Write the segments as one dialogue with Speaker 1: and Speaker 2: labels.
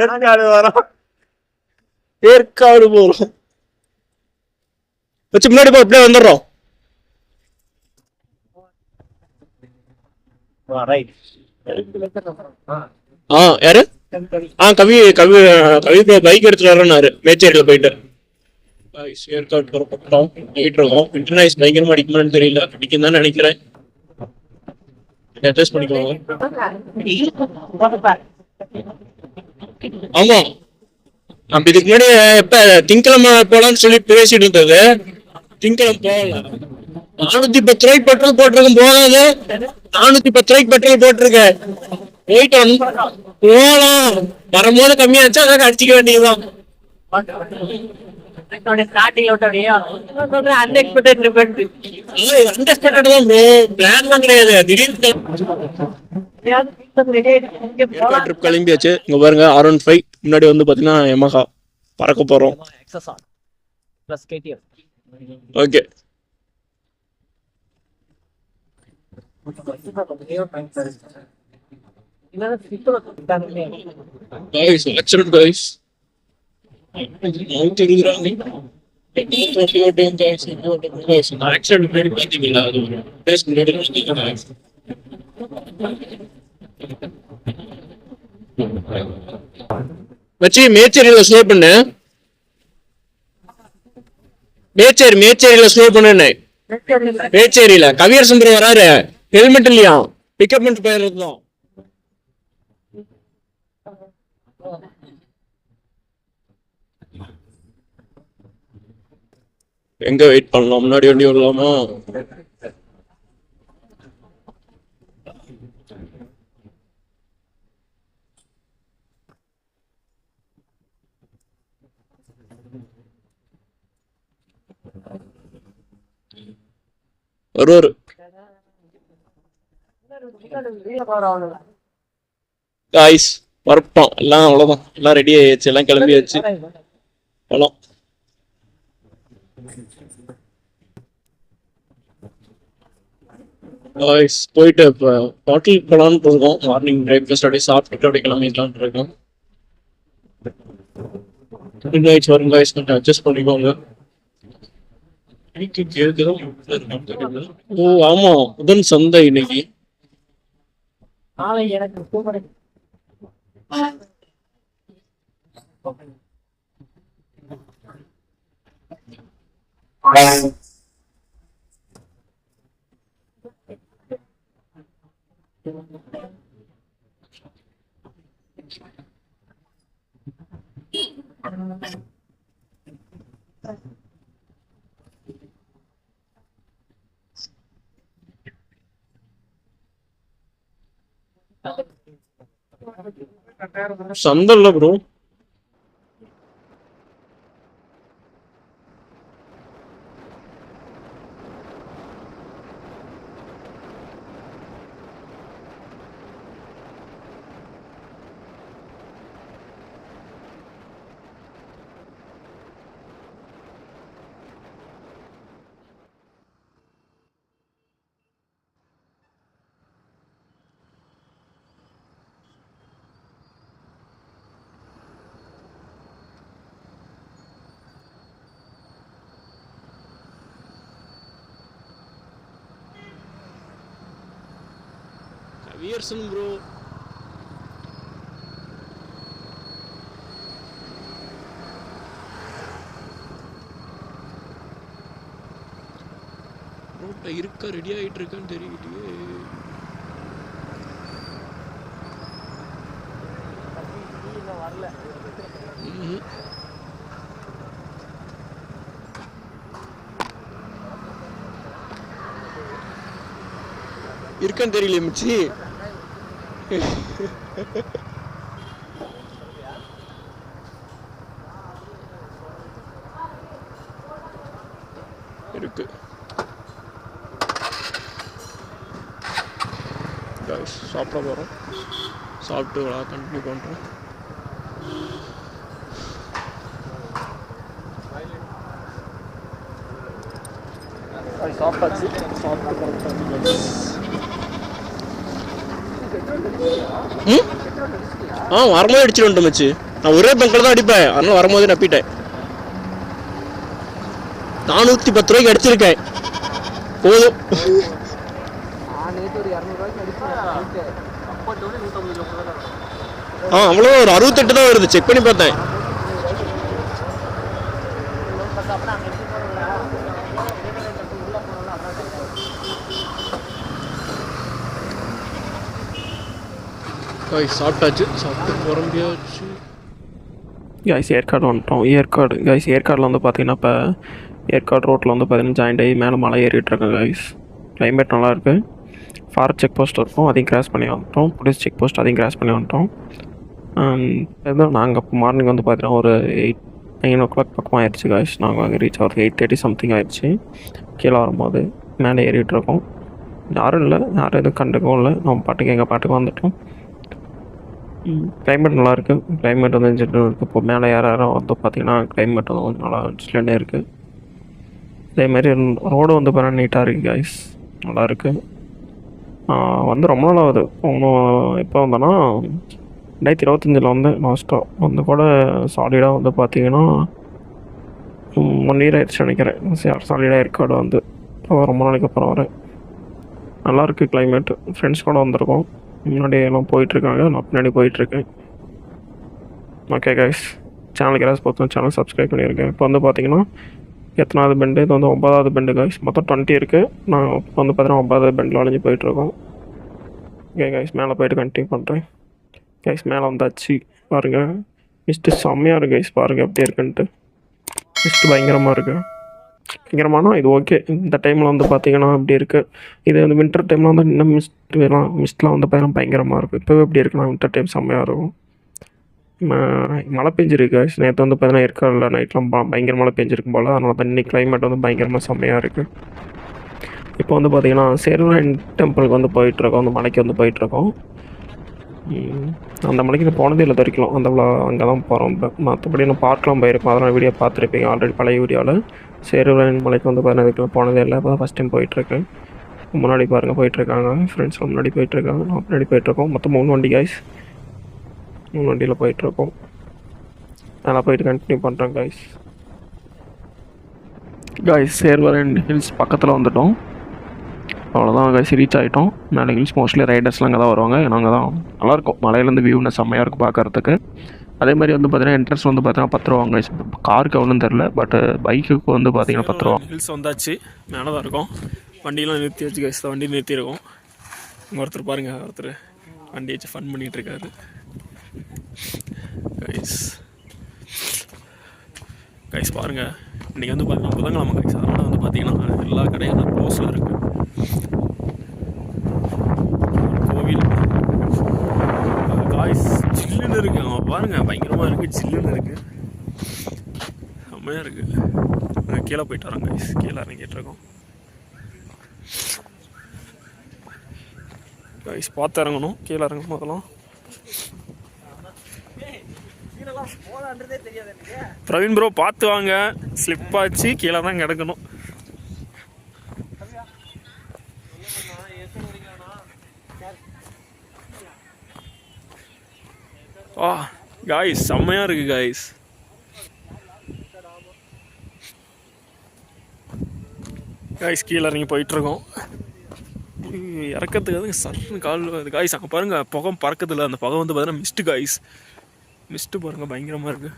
Speaker 1: ஏற்காடு வரோம், ஏற்காடு போறோம். வச்சு முன்னாடி போ, அப்படியே வந்துடுறோம். யாரு? கவி கவி கவி பைக் எடுத்துட்டு வரேன்னாரு. மேச்சேரியில போயிட்டு ஏற்காடு புறப்பட்டோம். போயிட்டு இருக்கோம். இன்டர்நேஷ் பயங்கரமா அடிக்குமான்னு தெரியல, அடிக்கும் தான் நினைக்கிறேன். அட்ஜஸ்ட் பண்ணிக்கோங்க. ஆமா, நம்ம இதுக்கு முன்னாடி எப்ப திங்கக்கிழமை போலான்னு சொல்லி பேசிட்டு இருந்தது. திங்கக்கிழமை போகல. 410 ரூபாய்க்கு பெட்ரோல் போட்டிருக்கேன், போகாது. 410 ரூபாய்க்கு பெட்ரோல் போட்டிருக்கேன். போயிட்டு போலாம். வரும்போது கம்மியாச்சு, அதான் அடிச்சிக்க வேண்டியதுதான். கிளம்பியாச்சு. இங்க பாருங்க, R15 முன்னாடி வந்து பாத்தீங்கன்னா யமஹா பறக்க போறோம். ஓகே, வச்சு மேச்சேரியில ஸ்லோ பண்ணு. மேச்சேரியில ஸ்லோ பண்ணு. மேச்சேரியில கவியர் சுந்தரம் வராரு, ஹெல்மெட் இல்லையா, பிக்கப் பண்ணிட்டு போயிருந்தோம். எங்க வெயிட் பண்ணலாம்? முன்னாடி வண்டி வரலாமா? ஒரு காய்ஸ் வரப்போம். எல்லாம் அவ்வளவுதான், எல்லாம் ரெடி ஆயிடுச்சு, எல்லாம் கிளம்பியாச்சு. போலாம். போயிட்டு இப்போ ஹோட்டலுக்கு போகலான்னு போகிறோம். மார்னிங் பிரேக்ஃபாஸ்ட் அப்படியே சாப்பிட்டுட்டு அப்படியே கிளம்பிடலான்னு இருக்கோம். வரும் காய்ஸ், கொஞ்சம் அட்ஜஸ்ட் பண்ணிக்கோங்க. ஓ ஆமா, புதன் சந்தை இன்னைக்கு. சந்தல்ல ப்ரோ, வியர்சன் ப்ரோ. ரோட்ல இருக்க ரெடி ஆயிட்டு இருக்கான்னு தெரியுது. இருக்கான்னு தெரியல மிச்சி. இருக்கு. சாப்பிட போறோம். சாப்பிட்டு கண்டினியூ பண்றோம். சாப்பிட்டாச்சு. சாப்பிட்டு ம் வரும்போது அடிச்சுட்டு வந்துட்டோம் மச்சு. நான் ஒரே பங்கில் தான் அடிப்பேன், அதனால வரும்போது நப்பிட்டேன். 410 ரூபாய்க்கு அடிச்சிருக்கேன் போதும். அவ்வளோ ஒரு 68 தான் வருது, செக் பண்ணி பார்த்தேன். சாப்பிட்டாச்சு, சாப்பிட்டு புறம்பியாச்சு. கைஸ் ஏற்காடு வந்துட்டோம். ஏற்காடில் வந்து பார்த்தீங்கன்னா இப்போ ஏற்காடு ரோட்டில் வந்து பார்த்தீங்கன்னா ஜாயிண்ட் ஆகி மேலே மலை ஏறிட்டுருக்கேன் கைஸ். கிளைமேட் நல்லாயிருக்கு. ஃபாரஸ்ட் செக் போஸ்ட் இருக்கும், அதையும் கிராஸ் பண்ணி வந்துட்டோம். போலீஸ் செக் போஸ்ட் அதையும் கிராஸ் பண்ணி வந்துட்டோம். நாங்கள் இப்போ மார்னிங் வந்து பார்த்தீங்கன்னா ஒரு 9 o'clock பக்கமாக ஆயிடுச்சு கைஸ். நாங்கள் அங்கே ரீச் ஆகிறது 8:30 சம்திங் ஆயிடுச்சு. கீழே வரும்போது மேலே ஏறிட்டுருக்கோம். யாரும் எதுவும் கண்டுக்கவும் இல்லை. நம்ம பாட்டுக்கு எங்கள் பாட்டுக்கு வந்துட்டோம். கிளைமேட் நல்லாயிருக்கு. கிளைமேட் வந்து இருக்குது. இப்போ மேலே யாரும் வந்து பார்த்திங்கன்னா கிளைமேட் வந்து கொஞ்சம் நல்லா சில்லுன்னே இருக்குது. அதேமாரி ரோடு வந்து பார்த்தீங்கன்னா நீட்டாக இருக்குது கைஸ், நல்லாயிருக்கு. வந்து ரொம்ப நாள் ஆகுது. எப்போ வந்தோன்னா 2025 வந்து லாஸ்ட்டாக வந்து கூட சாலிடாக வந்து பார்த்திங்கன்னா 1 year ஆயிடுச்சு நினைக்கிறேன். சாலிடாக ஏற்காடு வந்து ரொம்ப நாளைக்கு அப்புறம் வரேன். நல்லாயிருக்கு கிளைமேட்டு. ஃப்ரெண்ட்ஸ் கூட வந்திருக்கோம். முன்னாடி எல்லாம் போயிட்டுருக்காங்க, நான் பின்னாடி போயிட்டுருக்கேன். ஓகே கைஸ், சேனலுக்கு யாராவது பார்த்தோம் சேனல் சப்ஸ்கிரைப் பண்ணியிருக்கேன். இப்போ வந்து பார்த்தீங்கன்னா எத்தனாவது பெண்டு? இது வந்து 9வது பெண்டு கைஸ். மொத்தம் 20 இருக்குது. நான் இப்போ வந்து பார்த்தீங்கன்னா 9வது பெண்டில் அலைஞ்சு போயிட்டுருக்கோம். ஓகே கைஸ், மேலே போய்ட்டு கண்டினியூ பண்ணுறேன். கைஸ் மேலே வந்தாச்சு. பாருங்கள், மிஸ்ட்டு செம்மையாக இருக்குது கைஸ். பாருங்கள் எப்படி இருக்குன்ட்டு. மிஸ்ட்டு பயங்கரமாக இருக்குது. பயங்கரமானா இது ஓகே. இந்த டைமில் வந்து பார்த்திங்கன்னா இப்படி இருக்குது. இது வந்து வின்டர் டைமில் வந்து இன்னும் மிஸ்ட்லாம் வந்து பார்த்தீங்கன்னா பயங்கரமாக இருக்கும். இப்போவே எப்படி இருக்குன்னா வின்டர் டைம் செம்மையாக இருக்கும். மழை பெஞ்சிருக்கு. நேற்று வந்து பார்த்தீங்கன்னா ஏற்காடில் நைட்லாம் பயங்கர மழை பெஞ்சிருக்கும் போல். அதனால தான் இன்றைக்கி கிளைமேட் வந்து பயங்கரமாக செம்மையாக இருக்குது. இப்போ வந்து பார்த்திங்கன்னா சேர்வராயன் டெம்பிளுக்கு வந்து போயிட்டுருக்கோம். அந்த மலைக்கு வந்து போயிட்டுருக்கோம். அந்த மலைக்கு நான் போனதே இல்லை வரைக்கும். அங்கே தான் போகிறோம். மற்றபடி நான் பார்க்கலாம் போயிருக்கோம். அதெல்லாம் வீடியோ பார்த்துருப்பீங்க ஆல்ரெடி பழைய வீடியோவில். சேர்வராயன் மலைக்கு வந்து பார்த்தீங்கன்னா இதுக்கு போனதே இல்லை. இப்போ தான் ஃபஸ்ட் டைம் போயிட்டுருக்கேன். முன்னாடி பாருங்கள் போயிட்டுருக்காங்க ஃப்ரெண்ட்ஸ்லாம், முன்னாடி போயிட்டுருக்காங்க, நான் முன்னாடி போயிட்டுருக்கோம். மொத்தம் 3 வண்டி கைஸ். 3 வண்டியில் போயிட்டுருக்கோம். நல்லா போயிட்டு கண்டினியூ பண்ணுறேன் கைஸ். சேர்வராயன் ஹில்ஸ் பக்கத்தில் வந்துவிட்டோம். அவ்வளோதான் கைஸ், ரீச் ஆகிட்டோம். மேலே ஹில்ஸ் மோஸ்ட்லி ரைடர்ஸ்லாம் அங்கே தான் வருவாங்க. நாங்கள் தான் நல்லாயிருக்கும். மலையிலேருந்து வியூன்னு செம்மையாக இருக்கும் பார்க்குறதுக்கு. அதே மாதிரி வந்து பார்த்தீங்கன்னா என்ட்ரன்ஸ் வந்து பார்த்தீங்கன்னா 10 ரூபா கைஸ். காருக்கு எவ்வளோன்னு தெரில, பட் பைக்குக்கு வந்து பார்த்தீங்கன்னா 10 ரூபா. ஹில்ஸ் வந்தாச்சு, மேலே தான் இருக்கும். வண்டியெலாம் நிறுத்தி வச்சு கைஸ், வண்டி நிறுத்தியிருக்கோம். ஒருத்தர் பாருங்கள், ஒருத்தர் வண்டி வச்சு ஃபன் பண்ணிகிட்ருக்காரு கைஸ். பாருங்கள், இன்றைக்கி வந்து பார்த்தீங்கன்னா புதன்கிழமை கைஸ். அதனால் வந்து பார்த்தீங்கன்னா எல்லா கடையும் க்ளோஸில் இருக்குது. கோவில் காய்ஸ் சில்லுன்னு இருக்குது. அவன் பாருங்கள் பயங்கரமாக இருக்குது, சில்லுன்னு இருக்குது, செம்மையாக இருக்குது. கீழே போயிட்டு வரோம் கைஸ். கீழே இறங்கிட்டுருக்கோம் கைஸ். பார்த்து இறங்கணும். கீழே இறங்கும் போதெல்லாம் பிரவீன் ப்ரோ பார்த்து வாங்க, ஸ்லிப் ஆச்சு, கீழே தான் கிடக்கணும். காய்ஸ் செம்மையாக இருக்குது காய்ஸ். கீழே இறங்கி போயிட்டுருக்கோம். இறக்கிறதுக்கு வந்து சர்ன்னு கால் காய்ஸ். அங்கே பாருங்கள் புகை பறக்கிறதுல, அந்த புகை வந்து பார்த்தீங்கன்னா மிஸ்ட்டு காய்ஸ். மிஸ்ட்டு பாருங்கள் பயங்கரமாக இருக்குது.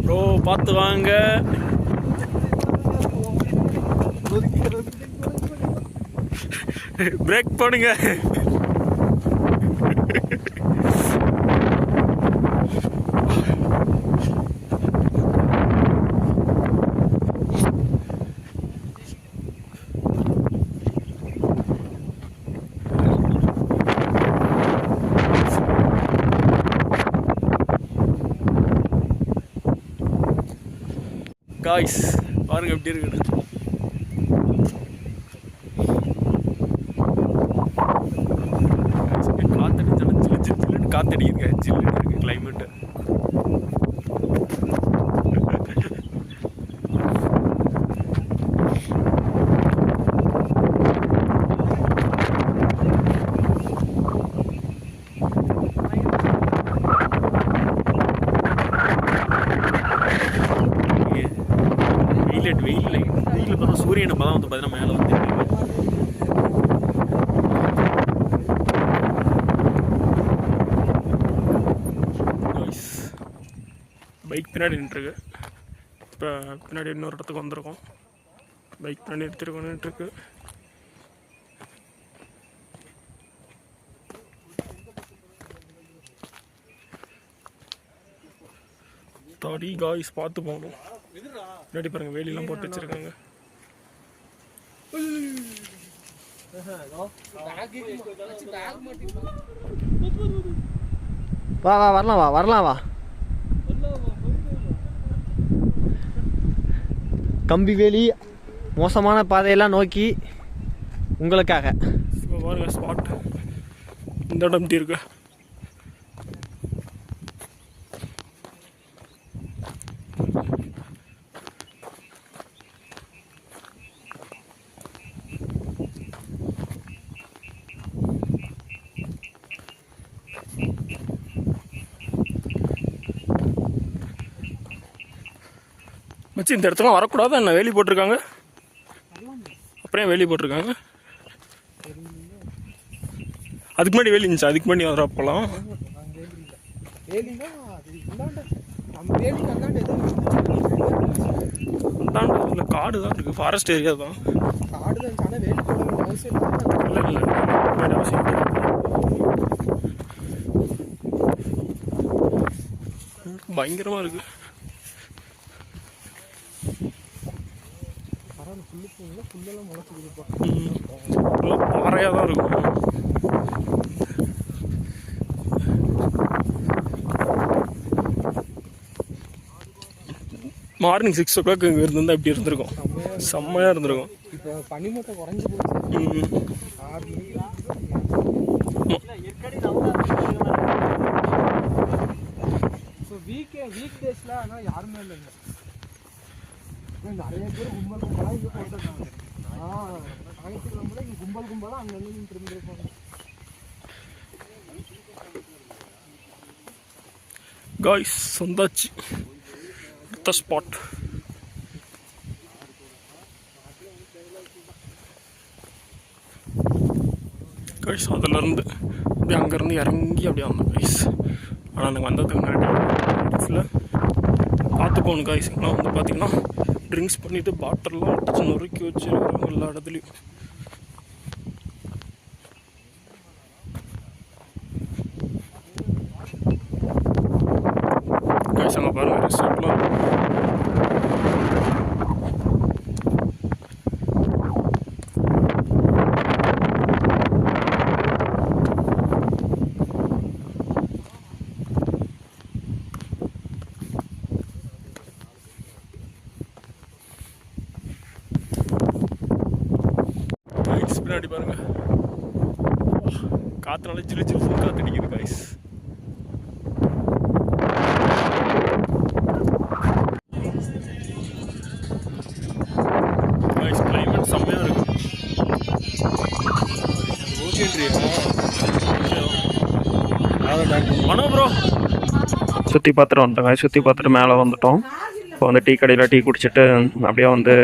Speaker 1: ப்ரோ பார்த்து வாங்க. பிரேக் பண்ணுங்க. காய்ஸ் பாருங்க எப்படி இருக்குது. காத்தடிச்சாலும் ஜில்லுன்னு காத்தடிக்குங்க.
Speaker 2: பைக் பின்னாடி நின்றுருக்கு. இப்போ பின்னாடி இன்னொரு இடத்துக்கு வந்திருக்கோம். பைக் பின்னாடி எடுத்துகிட்டு நின்றுருக்கு. தாடி காய்ஸ் பார்த்து போகணும். பின்னாடி பாருங்கள் வேலியெல்லாம் போட்டு வச்சுருக்காங்க.
Speaker 3: வா வா வரலாம் வா வரலாம் வா. கம்பி வேலி மோசமான பாதையெல்லாம் நோக்கி உங்களுக்காக.
Speaker 2: பாருங்க ஸ்பாட் இந்த இடம் இருக்கு. மச்சி இந்த இடத்துல வரக்கூடாது என்ன வேலி போட்டிருக்காங்க? அப்புறம் வேலி போட்டிருக்காங்க. அதுக்கு முன்னாடி வேலி இருந்துச்சு. அதுக்கு முன்னாடி வர போகலாம். இல்லை காடு தான் இருக்குது. ஃபாரஸ்ட் ஏரியா தான். இல்லை இல்லை அவசியம் பயங்கரமாக இருக்குது. பாறையாக தான் இருக்கும். மார்னிங் 6 o'clock இங்கே இருந்தால் இப்படி இருந்திருக்கும். செம்மையாக இருந்திருக்கும்.
Speaker 3: இப்போ பனிமூட்டை குறைஞ்சி போச்சு. வீக் டேஸில் ஆனால் யாருமே இல்லைங்க. நிறைய பேர் கும்பல் கும்பலாக இங்கே போட்டுருக்காங்க. ஞாயிற்றுக்கிழமை இங்கே கும்பல் கும்பலாக அங்கங்கே திரும்பியிருப்பாங்க.
Speaker 2: காய்ஸ் சொந்தாச்சு அடுத்த ஸ்பாட். காய்ஸ் அதிலேருந்து அப்படியே அங்கேருந்து இறங்கி அப்படியே வந்தோம் காய்ஸ். ஆனால் எனக்கு வந்ததுக்கு முன்னாடி பார்த்து போகணும் காய்ஸ். ஆனால் வந்து பார்த்திங்கன்னா ட்ரிங்க்ஸ் பண்ணிவிட்டு பாட்டில்லாம் அடிச்சு நொறுக்கி வச்சுருக்காங்க எல்லா இடத்துலையும். காய்ஸ் அங்கே பாருங்கள் ரெஸ்டாரண்ட்லாம். பின்னாடி பாருங்க காற்றுனால சில்லு சில்லு காற்று அடிக்குது காய்ஸ். காய்ஸ் கிளைமேட் செம்மையாக இருக்கு. வணக்கம் ப்ரோ. சுற்றி பார்த்துட்டு வந்துட்டோம் காய்ஸ். சுற்றி பார்த்துட்டு மேலே வந்துட்டோம். இப்போ வந்து டீ கடையில் டீ குடிச்சிட்டு அப்படியே வந்து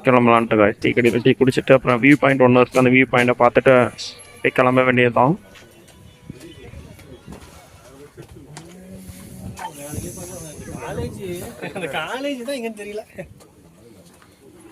Speaker 2: கிளம்பலான்ட்டு காய்ஸ். டீ கடையில் டீ குடிச்சிட்டு அப்புறம் வியூ பாயிண்ட் ஒன்று இருக்குது. அந்த வியூ பாயிண்ட்டை பார்த்துட்டு போய் கிளம்ப வேண்டியது தான்.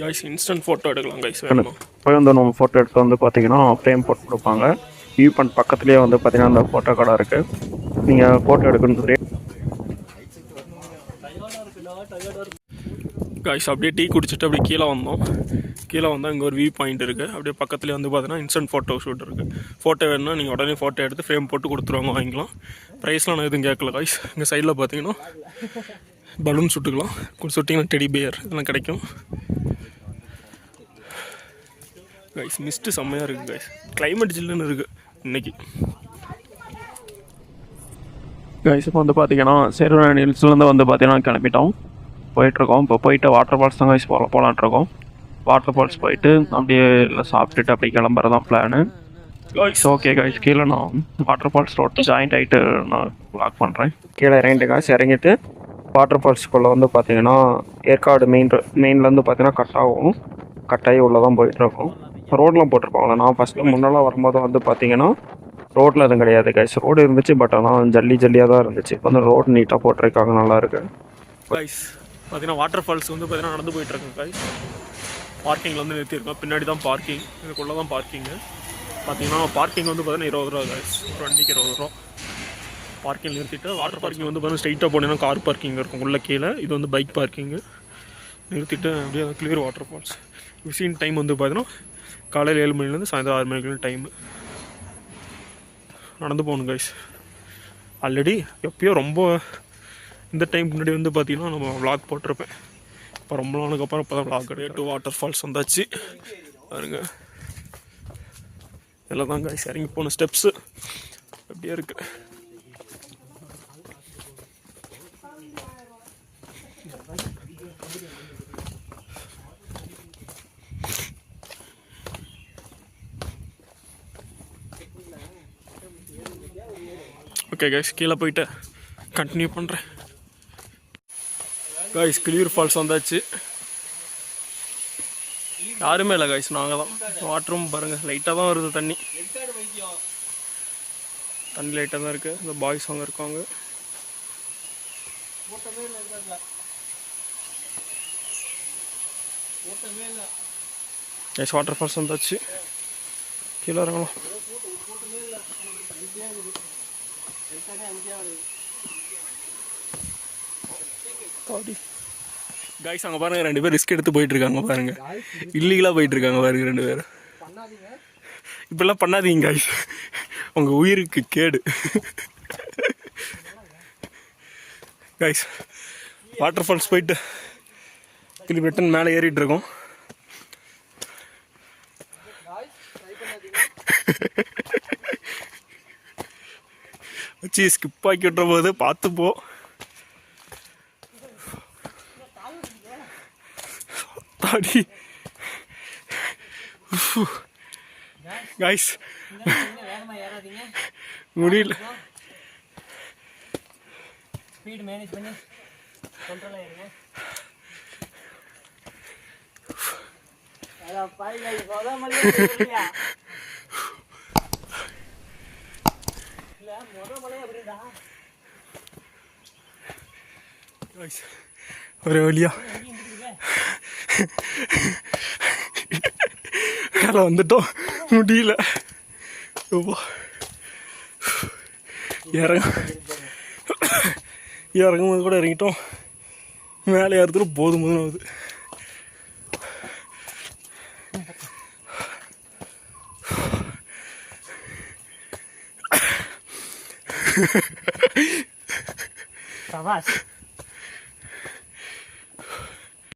Speaker 2: காய்ஸ் இன்ஸ்டன்ட் ஃபோட்டோ எடுக்கலாம் காய்ஸ். போய் வந்து நம்ம ஃபோட்டோ எடுத்து வந்து பார்த்தீங்கன்னா ஃப்ரேம் போட்டு கொடுப்பாங்க. வியூ பாயிண்ட் பக்கத்துலேயே வந்து பார்த்தீங்கன்னா அந்த ஃபோட்டோ கடை இருக்குது. நீங்கள் ஃபோட்டோ எடுக்கணும். காய்ஸ் அப்படியே டீ குடிச்சிட்டு அப்படியே கீழே வந்தோம். கீழே வந்தால் இங்கே ஒரு வியூ பாயிண்ட் இருக்குது. அப்படியே பக்கத்துலேயே வந்து பார்த்தீங்கன்னா இன்ஸ்டன்ட் ஃபோட்டோ ஷூட் இருக்குது. ஃபோட்டோ வேணுன்னா நீங்கள் உடனே ஃபோட்டோ எடுத்து ஃப்ரேம் போட்டு கொடுத்துருவாங்க, வாங்கிக்கலாம். ப்ரைஸ்லாம் நான் எதுவும் கேட்கல காய்ஸ். இங்கே சைடில் பார்த்தீங்கன்னா பலூன் சுட்டுக்கலாம். சுட்டிங்கன்னா டெடி பியர் இதெல்லாம் கிடைக்கும் காய்ஸ். மிஸ்ட்டு செம்மையாக இருக்குது காய்ஸ். கிளைமேட் ஜில்லுன்னு இருக்குது இன்றைக்கி காய்ஸ். இப்போ வந்து பார்த்தீங்கன்னா சேருவன் ஹில்ஸ்லேருந்து வந்து பார்த்தீங்கன்னா கிளம்பிட்டோம், போயிட்டுருக்கோம். இப்போ போயிட்டு வாட்டர் ஃபால்ஸ் தான் காய்ஸ் போகலான்ட்ருக்கோம். வாட்டர் ஃபால்ஸ் போயிட்டு அப்படியே எல்லாம் சாப்பிட்டுட்டு அப்படியே கிளம்புறதான் பிளானு காய்ஸ். ஓகே காய்ஸ், கீழே நான் வாட்டர் ஃபால்ஸ் ரோட் ஜாயிண்ட் ஆகிட்டு நான் வ்ளாக் பண்ணுறேன். கீழே இறங்கிட்டு காய்ஸ். இறங்கிட்டு வாட்டர் ஃபால்ஸ்குள்ளே வந்து பார்த்தீங்கன்னா ஏற்காடு மெயின்லேருந்து பார்த்தீங்கன்னா கட்டாயி உள்ளே தான் போயிட்டுருக்கோம். ரோடெலாம் போட்டிருப்பாங்களே. நான் ஃபஸ்ட்டு முன்னெல்லாம் வரும்போது வந்து பார்த்தீங்கன்னா ரோட்டில் எதுவும் கிடையாது கைஸ். ரோடு இருந்துச்சு, பட் ஆனால் ஜல்லியாக தான் இருந்துச்சு. இப்போ வந்து ரோடு நீட்டாக போட்டிருக்காங்க, நல்லாயிருக்கு. கைஸ் பார்த்தீங்கன்னா வாட்டர் ஃபால்ஸ் வந்து பார்த்தீங்கன்னா நடந்து போயிட்டுருக்கோம் கைஸ். பார்க்கிங்கில் வந்து நிறுத்தியிருக்கோம். பின்னாடி தான் பார்க்கிங், இதுக்குள்ளே தான் பார்க்கிங்கு. பார்த்தீங்கன்னா பார்க்கிங் வந்து பார்த்தீங்கன்னா 20 ரூபா கைஸ், ஒரு வண்டிக்கு 20 ரூபா. பார்க்கிங் நிறுத்திட்டு வாட்டர் பார்க்கிங் வந்து பார்த்தீங்கன்னா ஸ்ட்ரைட்டாக போனீங்கன்னா கார் பார்க்கிங் இருக்கும் உள்ள கீழே. இது வந்து பைக் பார்க்கிங்கு. நிறுத்திட்டு அப்படியே கிளியர் வாட்டர் ஃபால்ஸ். விசின் டைம் வந்து பார்த்தீங்கன்னா காலையில் 7 மணிலேருந்து சாயந்தரம் 6 மணிக்குள்ள டைமு. நடந்து போகணும் கைஸ். ஆல்ரெடி எப்பயோ ரொம்ப இந்த டைம் முன்னாடி வந்து பார்த்தீங்கன்னா நம்ம விளாக் போட்டிருப்பேன். இப்போ ரொம்ப நாளுக்கு அப்புறம் இப்போ தான் விளாக் கிடையாது. வாட்டர் ஃபால்ஸ் வந்தாச்சு பாருங்க. இதில் தான் கைஸ் இறங்கி போன ஸ்டெப்ஸு அப்படியே இருக்கு. ஓகே கைஸ், கீழே போயிட்டு கண்டினியூ பண்ணுறேன். கைஸ் கிளியூர் ஃபால்ஸ் வந்தாச்சு. யாருமே இல்லை கைஸ், நாங்கள் தான். வாட்டரும் பாருங்கள் லைட்டாக தான் வருது தண்ணி லைட்டாக தான் இருக்குது. இந்த பாய்ஸ் அங்கே இருக்காங்க. கைஸ் வாட்டர் ஃபால்ஸ் வந்தாச்சு, கீழே இறங்கலாம். கைஸ் அங்கே பாருங்க, 2 பேர் ரிஸ்க் எடுத்து போயிட்டு இருக்காங்க பாருங்க. இல்லீகலாக போயிட்டு இருக்காங்க பாருங்க 2 பேர். இப்பெல்லாம் பண்ணாதீங்க கைஸ், உங்க உயிருக்கு கேடு. கைஸ் வாட்டர் ஃபால்ஸ் போயிட்டு ரிட்டன் மேலே ஏறிட்டு இருக்கோம். வச்சு ஸ்கிப் ஆக்கி விட்டுற போது பார்த்து போ. கைஸ் முடியல.
Speaker 3: ஸ்பீட் மேனேஜ் பண்ணி கண்ட்ரோல் ஆயிருங்க. அட பாய் கோதமல்லி இல்லையா இல்ல மொதமலே அப்படிடா.
Speaker 2: கைஸ் ஒரு வழியா மேலே வந்துட்டோம், முடியல. இறங்கும்போது கூட இறங்கிட்டோம், மேலே ஏறதுக்கு போதும் ஆகுது.
Speaker 3: சபாஷ்.